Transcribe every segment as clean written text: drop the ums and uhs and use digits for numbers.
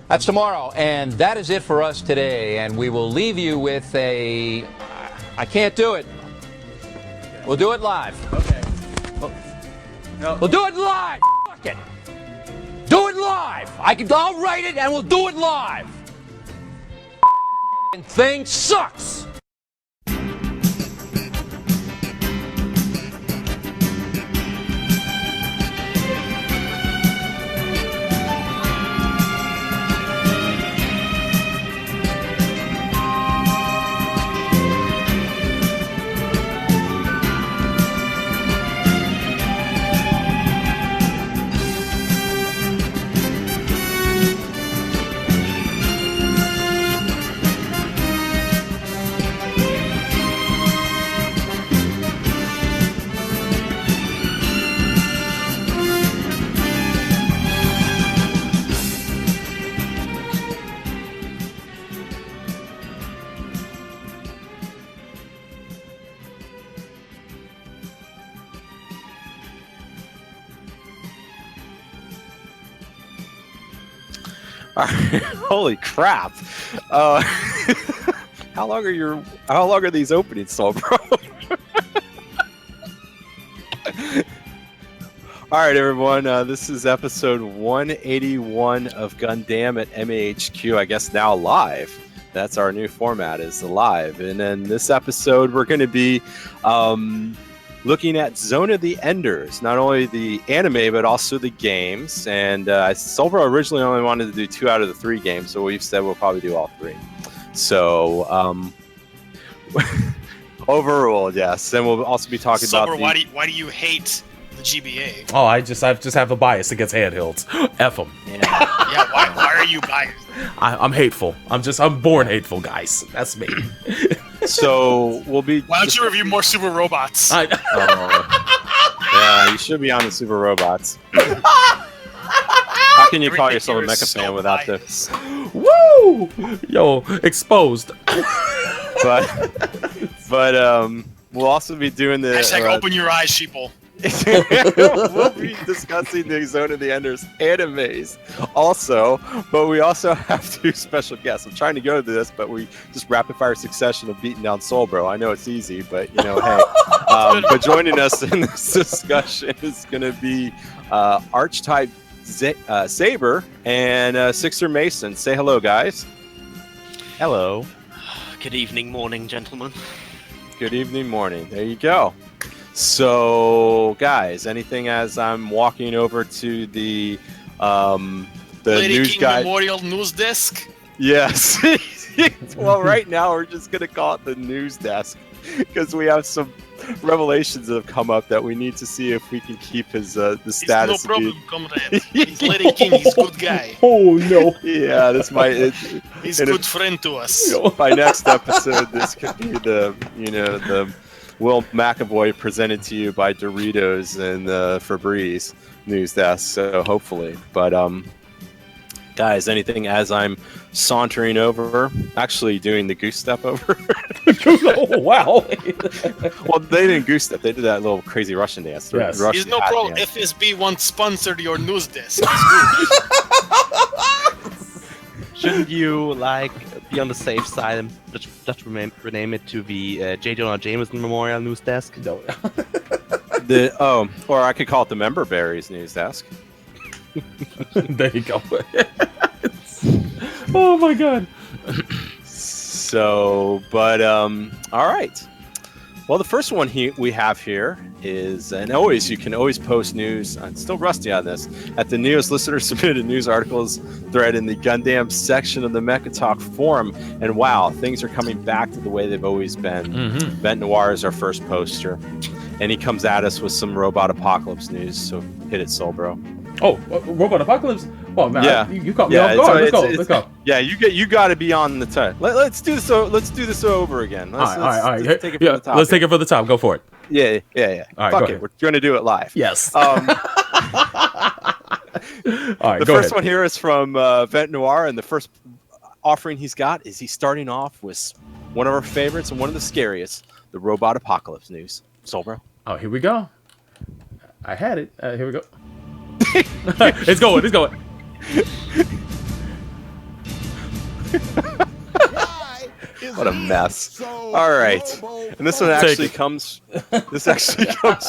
That's tomorrow, and that is it for us today. And we will leave you with a... I can't do it. We'll do it live. Okay. No. We'll do it live. Fuck it. Do it live. I'll write it, and we'll do it live. Thing sucks. Holy crap! How long are these openings still, bro? All right, everyone. This is episode 181 of Gundam at MAHQ. I guess now live. That's our new format, is the live. And in this episode, we're going to be looking at Zone of the Enders, not only the anime, but also the games. And Solbro originally only wanted to do 2 out of the 3 games, so we've said we'll probably do all 3. So, overruled, yes. And we'll also be talking about why do you hate the GBA? Oh, I just have a bias against handhelds. F them. Yeah, why are you biased? I'm hateful. I'm born hateful, guys. That's me. So we'll be. Why don't you review more Super Robots? Yeah, you should be on the Super Robots. How can you call yourself a mecha fan without this? Woo! Yo, exposed. But we'll also be doing the. Hashtag open your eyes, sheeple. We'll be discussing the Zone of the Enders animes also, but we also have 2 special guests. I'm trying to go to this, but we just rapid fire succession of beating down Solbro. I know it's easy, but you know, hey. But joining us in this discussion is going to be Archetype Saber and Sixer Mason. Say hello, guys. Hello. Good evening, morning, gentlemen. Good evening, morning. There you go. So, guys, anything as I'm walking over to the Lady news King guy Memorial News Desk? Yes. Well, right now we're just gonna call it the news desk because we have some revelations that have come up that we need to see if we can keep his the status. No problem, comrade. He's Lady King. He's a good guy. Oh no. Yeah, this might. He's a good friend to us. By next episode, this could be the Will McAvoy presented to you by Doritos and Febreze news desk. So hopefully, but guys, anything as I'm sauntering over, actually doing the goose step over. Oh wow! Well, they didn't goose step; they did that little crazy Russian dance. Yes. There's no problem. FSB once sponsored your news desk. Shouldn't you be on the safe side and just rename it to the J. Jonah Jameson Memorial News Desk? No. Or I could call it the Member Berries News Desk. There you go. Oh my god. So, but all right. Well, the first one we have here is, and you can always post news. I'm still rusty on this. At the newest listener submitted news articles thread in the Gundam section of the Mecha Talk forum, and wow, things are coming back to the way they've always been. Mm-hmm. Vent Noir is our first poster, and he comes at us with some robot apocalypse news. So hit it, Solbro. Oh, Robot Apocalypse? Oh man, yeah. You caught me off guard. Let's go. Yeah, you got to be on the top. Let's do this. Let's do this over again. All right. Let's take it from the top. Let's take it from the top. Go for it. Yeah. All right, Fuck it. We're going to do it live. Yes. All right. The go first ahead. one here is from Vent Noir, and the first offering he's got is he's starting off with one of our favorites and one of the scariest, the Robot Apocalypse news. Solbro. Oh, here we go. I had it. Here we go. It's going. What a mess. All right. And this one actually comes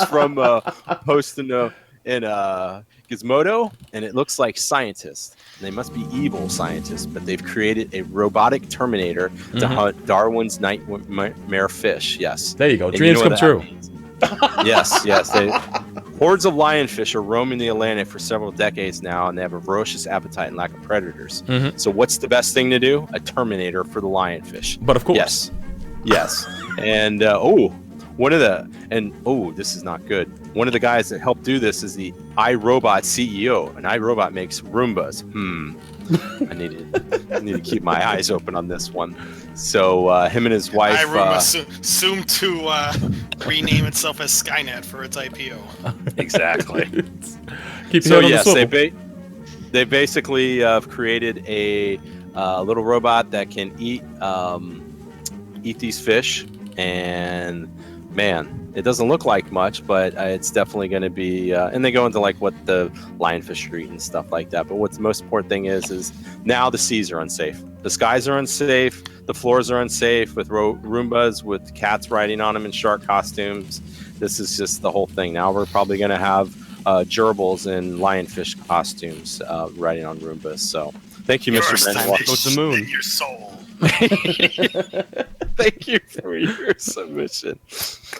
from a post in Gizmodo, and it looks like scientists. And they must be evil scientists, but they've created a robotic Terminator to hunt Darwin's nightmare fish. Yes. There you go. And Dreams you know come true. Yes. Hordes of lionfish are roaming the Atlantic for several decades now, and they have a ferocious appetite and lack of predators. So what's the best thing to do? A Terminator for the lionfish. But of course. Yes. And, this is not good. One of the guys that helped do this is the iRobot CEO, and iRobot makes Roombas. I need to keep my eyes open on this one. So him and his wife. iRobot soon to rename itself as Skynet for its IPO. Exactly. Keep So your head on yes, the swivel. they basically have created a little robot that can eat these fish, and man, it doesn't look like much, but it's definitely going to be. And they go into like what the lionfish are eating and stuff like that. But what's the most important thing is now the seas are unsafe, the skies are unsafe, the floors are unsafe with Roombas with cats riding on them in shark costumes. This is just the whole thing. Now we're probably going to have gerbils in lionfish costumes riding on Roombas. So thank you, Mr. Ben. Go to the moon. Your soul. Thank you for your submission.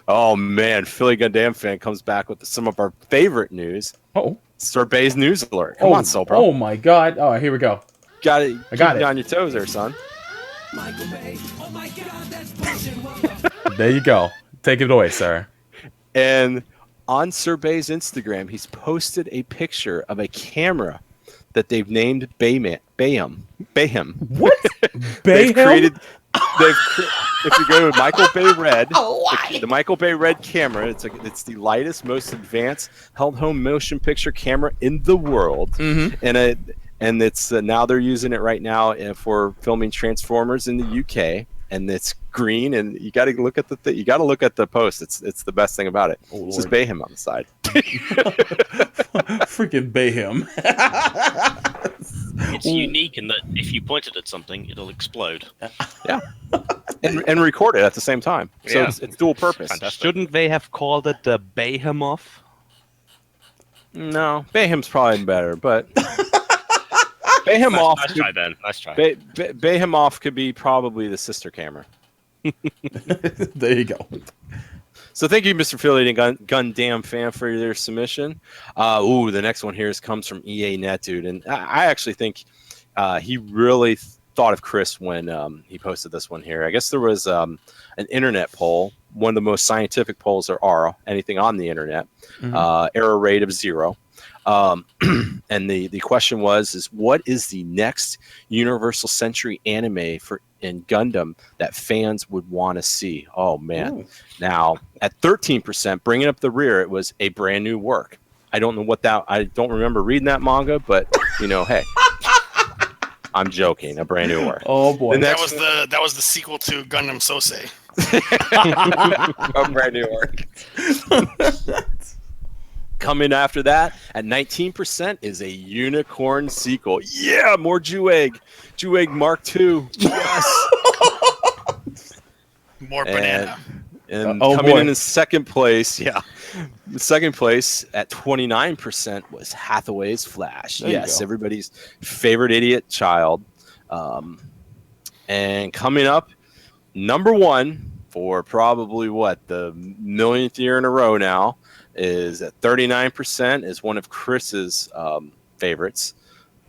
Oh man, Philly Gundam fan comes back with some of our favorite news. Oh. Sorbet's news alert. Come on, Soul Bro. Oh my God. Oh, here we go. Got it. I got Keep it. on your toes there, son. There you go. Take it away, sir. And on Sorbet's Instagram, he's posted a picture of a camera that they've named Bayham. What? Bayham? If you go to Michael Bay Red, the Michael Bay Red camera, it's the lightest, most advanced held home motion picture camera in the world, and it's now they're using it right now for filming Transformers in the UK, and it's green, and you got to look at you got to look at the post. It's the best thing about it. Oh, it says Bayham on the side. Freaking Bayham. It's unique in that if you point it at something, it'll explode. Yeah, and record it at the same time. So it's dual purpose. Shouldn't they have called it the Behemoth? No, Bayham's probably better, but Behemoth. Nice try, Ben. Nice try. Behemoth could be probably the sister camera. There you go. So thank you, Mr. Philly and Gundam fan, for your submission. The next one here comes from EA Net, dude. And I actually think he really thought of Chris when he posted this one here. I guess there was an internet poll, one of the most scientific polls there are, anything on the internet, error rate of 0. And the question was, what is the next Universal Century anime in Gundam that fans would want to see? Oh man. Ooh. Now at 13%, bringing up the rear, it was a brand new work. I don't know I don't remember reading that manga, but hey, I'm joking. A brand new work. Oh boy. That was the sequel to Gundam Sosei. A brand new work. Coming after that at 19% is a unicorn sequel. Yeah, more Jewegg. Jewegg Mark II. Yes. More banana. And coming in second place, second place at 29% was Hathaway's Flash. Yes, everybody's favorite idiot child. And coming up, number 1 for probably the millionth year in a row now, is at 39%, is one of Chris's favorites,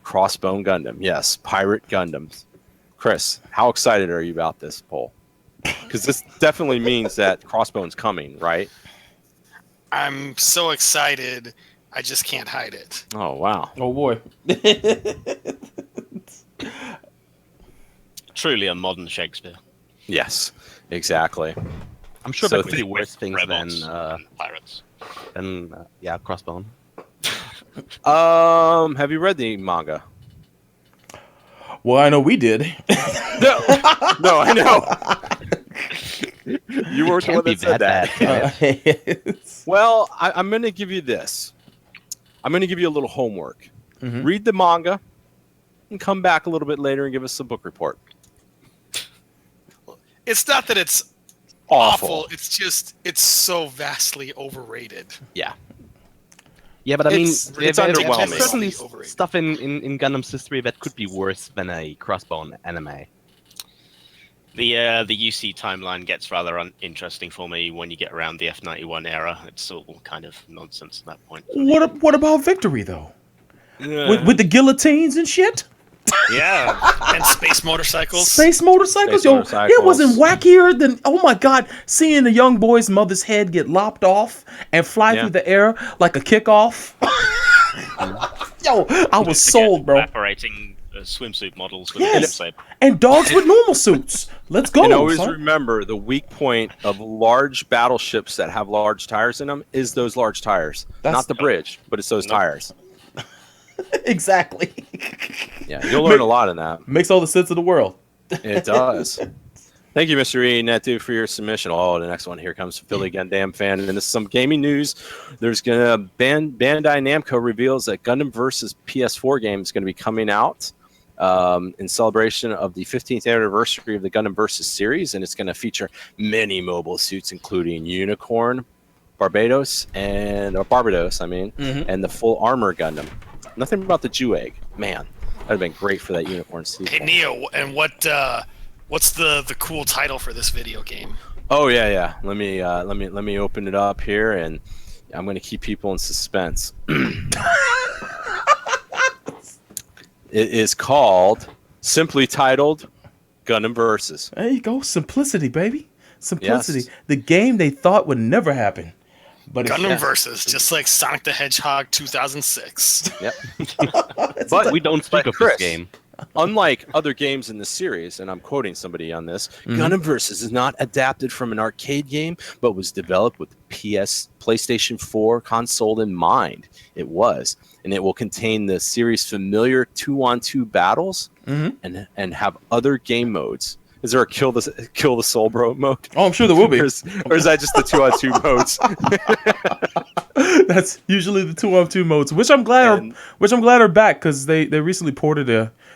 Crossbone Gundam. Yes, Pirate Gundams. Chris, how excited are you about this poll? Because this definitely means that Crossbone's coming, right? I'm so excited, I just can't hide it. Oh, wow. Oh, boy. Truly a modern Shakespeare. Yes, exactly. I'm sure there could be worse things than pirates. Crossbone. Have you read the manga? Well, I know we did. No, I know. You weren't the one that said that. Well, I'm going to give you this. I'm going to give you a little homework. Read the manga and come back a little bit later and give us a book report. It's not that it's awful. It's just it's so vastly overrated. Yeah. Yeah, but I mean, It's there's underwhelming. certainly Overrated. stuff in Gundam's history that could be worse than a crossbone anime. The UC timeline gets rather interesting for me when you get around the F91 era. It's all kind of nonsense at that point. What about Victory though? Yeah. With the guillotines and shit? Yeah. And space motorcycles. Space motorcycles? Space Yo, motorcycles. it wasn't wackier than, oh my god, seeing the young boy's mother's head get lopped off and fly Yeah. through the air like a kickoff. Yo, I was sold, bro. Evaporating swimsuit models with Yes. a And dogs with normal suits. Let's go. And always son. remember, the weak point of large battleships that have large tires in them is those large tires. That's- Not the bridge, but it's those tires. Exactly. Yeah, you'll learn a lot in that. Makes all the sense in the world. It does. Thank you, Mr. E. Netu, for your submission. Oh, the next one here comes from Philly Gundam fan, and this is some gaming news. There's gonna Bandai Namco reveals that Gundam versus PS4 game is going to be coming out in celebration of the 15th anniversary of the Gundam Versus series, and it's going to feature many mobile suits, including Unicorn, Barbados, and the full armor Gundam. Nothing about the Jew egg, man. That'd have been great for that Unicorn suit. Hey Neo, and what's the cool title for this video game? Oh yeah. Let me open it up here, and I'm going to keep people in suspense. It is called, simply titled, Gundam Versus. There you go. Simplicity, baby. Simplicity. Yes. The game they thought would never happen. But Gundam Versus, just like Sonic the Hedgehog 2006. Yep. But we don't speak of Chris, this game. Unlike other games in the series, and I'm quoting somebody on this, Gundam Versus is not adapted from an arcade game, but was developed with PlayStation 4 console in mind. It was, and it will contain the series' familiar 2-on-2 battles and have other game modes. Is there a kill the soul bro mode? Oh, I'm sure there will be. Or is that just the 2-on-2 modes? That's usually the 2-on-2 modes, which I'm glad are back because they recently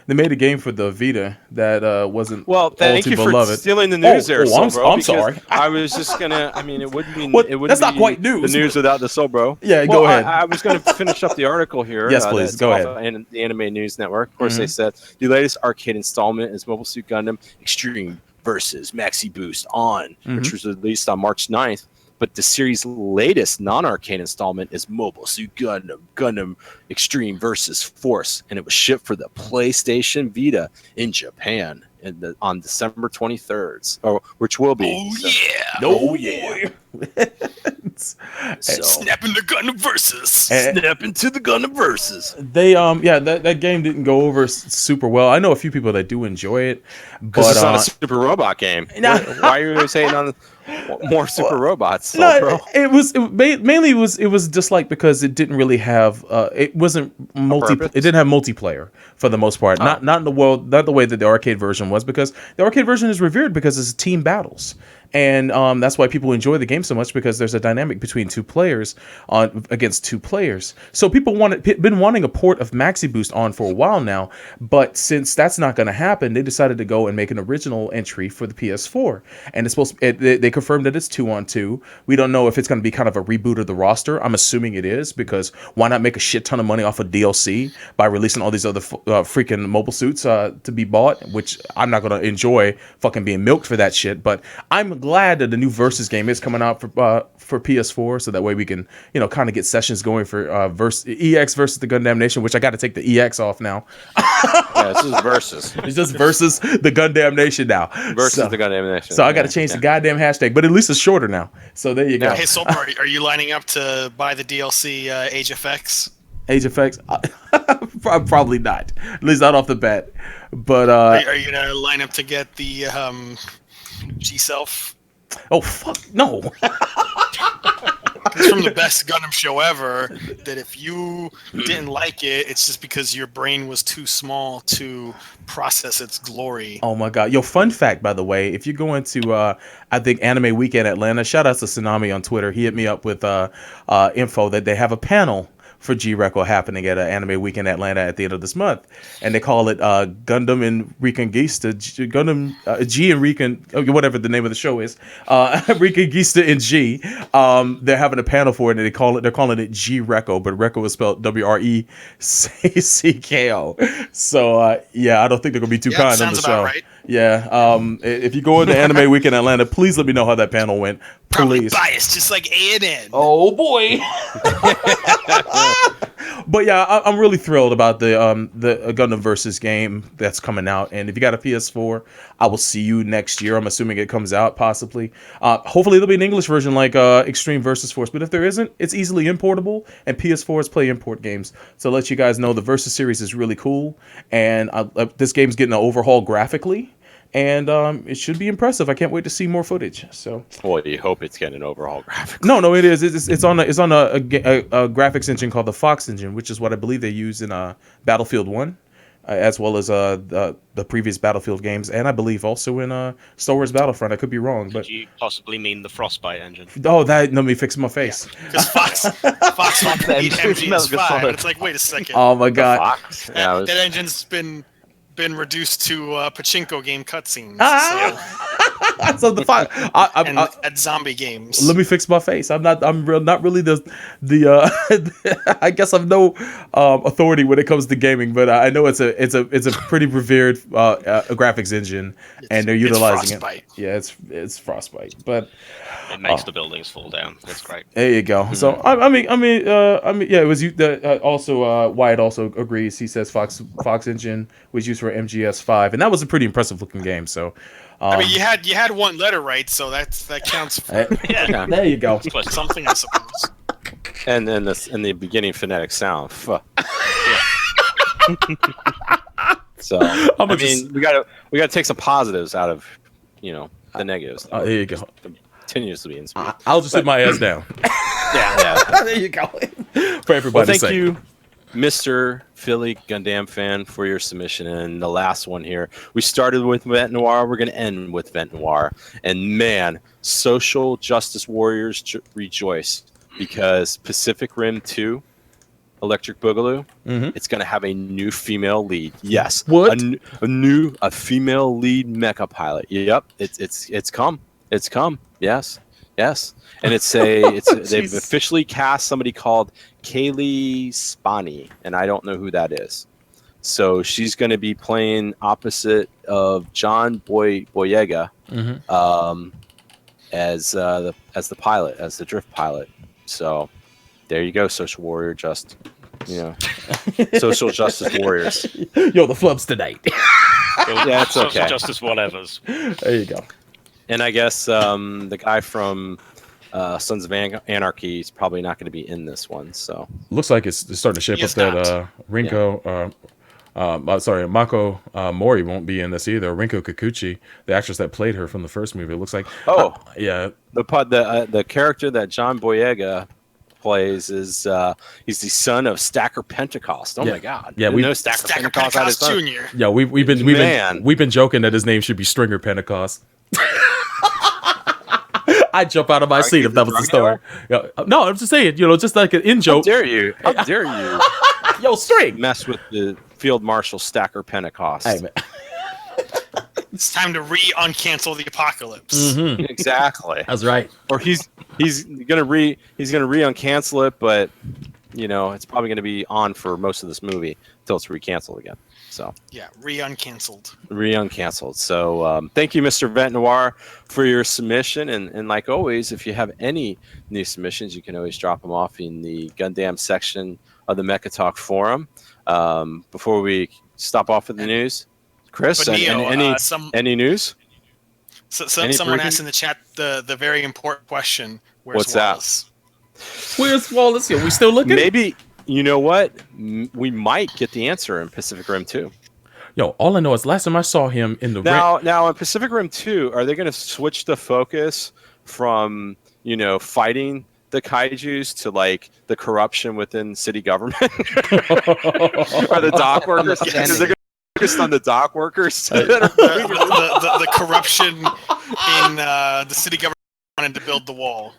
they made a game for the Vita that wasn't Well, thank all you too for beloved. stealing the news there, Soul Bro. I'm because sorry. I was just gonna. I mean, it wouldn't be. What? It wouldn't That's not be quite news. The news without the Soul Bro. Yeah, go ahead. I was going to finish up the article here. Yes, please, that's go off ahead. of the Anime News Network. Of course, they said the latest arcade installment is Mobile Suit Gundam Extreme versus Maxi Boost On, which was released on March 9th. But the series' latest non-arcade installment is Mobile Suit Gundam Extreme versus Force, and it was shipped for the PlayStation Vita in Japan on December 23rd, which will be. Oh so- yeah! So, Snap into Gundam Versus. snap into the Gundam Versus. They that game didn't go over super well. I know a few people that do enjoy it, Because but it's not a super robot game. Nah. Why are you saying on more super robots, Soul no, Bro? mainly it was just like because it didn't really have it wasn't purpose? it didn't have multiplayer for the most part. Not in the world, not the way that the arcade version was, because the arcade version is revered because it's team battles. And that's why people enjoy the game so much, because there's a dynamic between two players against two players. So people been wanting a port of Maxi Boost on for a while now, but since that's not going to happen, they decided to go and make an original entry for the PS4. And it's they confirmed that it's 2-on-2. We don't know if it's going to be kind of a reboot of the roster. I'm assuming it is, because why not make a shit ton of money off of DLC by releasing all these other freaking mobile suits to be bought, which I'm not going to enjoy fucking being milked for that shit. But I'm glad that the new Versus game is coming out for PS4, so that way we can, kind of get sessions going for EX versus the Gundam Nation, which I got to take the EX off now. Yeah, this is Versus. It's just versus the Gundam Nation now. Versus the Gundam Nation. So I got to change the goddamn hashtag, but at least it's shorter now. So there you go. Hey, Soul Bro, are you lining up to buy the DLC Age Effects? Age Effects? Probably not. At least not off the bat. But Are you gonna line up to get the G-Self? oh fuck no. It's from the best Gundam show ever. That if you didn't like it, it's just because your brain was too small to process its glory. Oh my god. Yo, fun fact, by the way, if you go into I think Anime Weekend Atlanta, shout out to Tsunami on Twitter. He hit me up with info that they have a panel for G-Reco happening at Anime Week in Atlanta at the end of this month, and they call it Gundam and Reconquista, Gundam G and Recon, whatever the name of the show is, Reconquista and G. They're having a panel for it, and they're calling it G-Reco, but Reco is spelled W-R-E-C-K-O. So yeah, I don't think they're gonna be too kind on the show. Right. Yeah. If you go into Anime Week in Atlanta, please let me know how that panel went. Probably Please. biased, just like A&N. Oh boy. But yeah, I'm really thrilled about the Gundam Versus game that's coming out. And if you got a PS4, I will see you next year. I'm assuming it comes out possibly. Hopefully there'll be an English version like Extreme Versus Force. But if there isn't, it's easily importable. And PS4s play import games. So I'll let you guys know the Versus series is really cool. And this game's getting an overhaul graphically. And it should be impressive. I can't wait to see more footage. So, well, you hope it's getting an overhaul graphic. No, it is. It's on a graphics engine called the Fox engine, which is what I believe they use in Battlefield 1, as well as the previous Battlefield games, and I believe also in Star Wars Battlefront. I could be wrong, but Did you possibly mean the Frostbite engine? oh, that let me fix my face. Because Fox wants to beat MGS5. And it's like, wait a second. Oh my god. Fox? Yeah, That engine's been reduced to pachinko game cutscenes. So the at zombie games. Let me fix my face. not really the I guess I'm no authority when it comes to gaming, but I know it's a pretty revered graphics engine, and they're utilizing it. Yeah, it's Frostbite, but it makes the buildings fall down. That's great. There you go. So I mean, yeah, it was also Wyatt also agrees. He says Fox engine was used for MGS5, and that was a pretty impressive looking game. So. I mean, you had one letter right, so that counts. Yeah, there you go. Something, I suppose. And then in the beginning phonetic sound. So I mean, we gotta take some positives out of the negatives. There you go. Continuously in speed. I'll just sit my ass down. Yeah. There you go. For everybody's sake. Thank you, Mr. Philly Gundam fan, for your submission. And the last one here, we started with Vent Noir, we're going to end with Vent Noir. And man, social justice warriors rejoice, because Pacific Rim 2 Electric Boogaloo, it's going to have a new female lead. Yes, what? A female lead mecha pilot. Yep, it's come. Yes, and they've officially cast somebody called Kaylee Spani, and I don't know who that is. So she's going to be playing opposite of John Boyega as the pilot, as the drift pilot. So there you go, social warrior, social justice warriors. Yo, the flubs tonight. Yeah, it's okay. Social justice whatevers. There you go. And I guess the guy from Sons of Anarchy is probably not going to be in this one. So looks like it's starting to shape up that Rinko. Sorry, Mako Mori won't be in this either. Rinko Kikuchi, the actress that played her from the first movie, it looks like. Yeah. The character that John Boyega plays is he's the son of Stacker Pentecost. Oh my God! Yeah, we know Stacker Pentecost Jr. Yeah, we've been joking that his name should be Stringer Pentecost. I'd jump out of my seat if that was the story. No, I'm just saying, just like an in joke. How dare you? Yo, String! Mess with the Field Marshal Stacker Pentecost. Hey, man. It's time to uncancel the apocalypse. Exactly. That's right. Or he's gonna uncancel it, but it's probably gonna be on for most of this movie until it's recanceled again. So yeah, uncanceled. Uncanceled. So thank you, Mr. Vent Noir, for your submission. And like always, if you have any new submissions, you can always drop them off in the Gundam section of the Mecha Talk forum. Before we stop off with the news, Chris, Neo, any news? Someone asked in the chat the very important question: Where's Wallace? Where's Wallace? Are we still looking? Maybe. You know what? We might get the answer in Pacific Rim 2. Yo, all I know is last time I saw him in the now in Pacific Rim 2, are they going to switch the focus from fighting the kaijus to like the corruption within city government or the dock workers? Because they're going to focus on the dock workers. the corruption in the city government wanted to build the wall.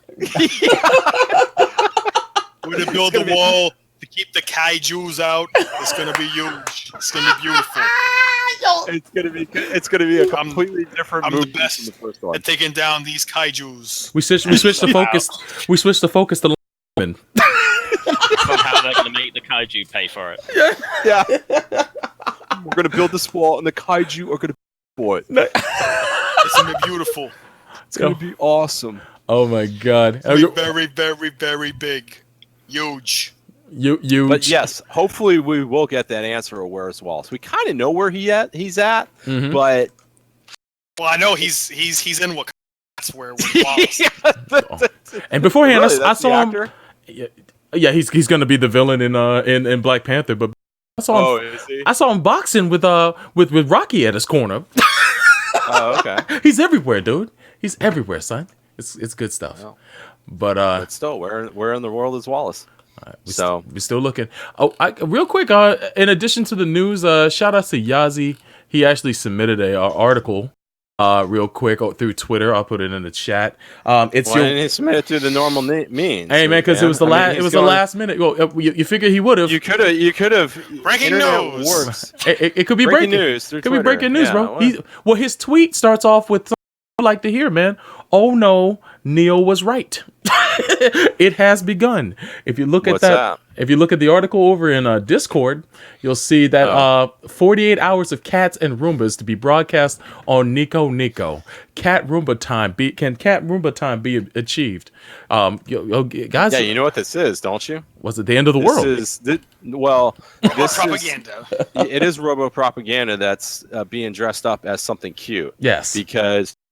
We're to build the wall to keep the kaijus out. It's gonna be huge. It's gonna be beautiful. It's gonna be a completely different I'm the movie best from the first one. at taking down these kaijus. We switched the focus. We switched the focus to linemen. Somehow they're going to make the kaiju pay for it. Yeah. We're gonna build this wall, and the kaiju are gonna for it. It's gonna be beautiful. It's gonna be awesome. Oh my god! It's gonna be very, very, very big, huge. You. But yes, hopefully we will get that answer of where's Wallace. We kind of know where he's at, Mhm. but Well, I know he's in Wakanda. That's where Wallace. And beforehand, Really, I that's the saw him. actor? Yeah, he's gonna be the villain in Black Panther. But I saw him. is he? I saw him boxing with Rocky at his corner. Oh, okay. He's everywhere, dude. He's everywhere, son. It's good stuff. Well, But still, where in the world is Wallace? we're still looking. Oh, real quick. In addition to the news, shout out to Yazi. He actually submitted a article. Real quick through Twitter. I'll put it in the chat. It's Why didn't he submit it through the normal means? Hey man, because it was the last. It was the last minute. Well, you figure he would have. You could have. Breaking news. It could be Breaking breaking news through Could be Twitter. breaking news, Yeah, bro. Well, his tweet starts off with something I like to hear, man. Oh no, Neil was right. It has begun. If you look at What's that? if you look at the article over in Discord, you'll see that 48 hours of cats and Roombas to be broadcast on Nico Nico. Cat Roomba time. Can Cat Roomba time be achieved? Guys, Yeah, you know what this is, don't you? was it the end of the world? This is Propaganda. It is robo propaganda that's being dressed up as something cute. Yes. Because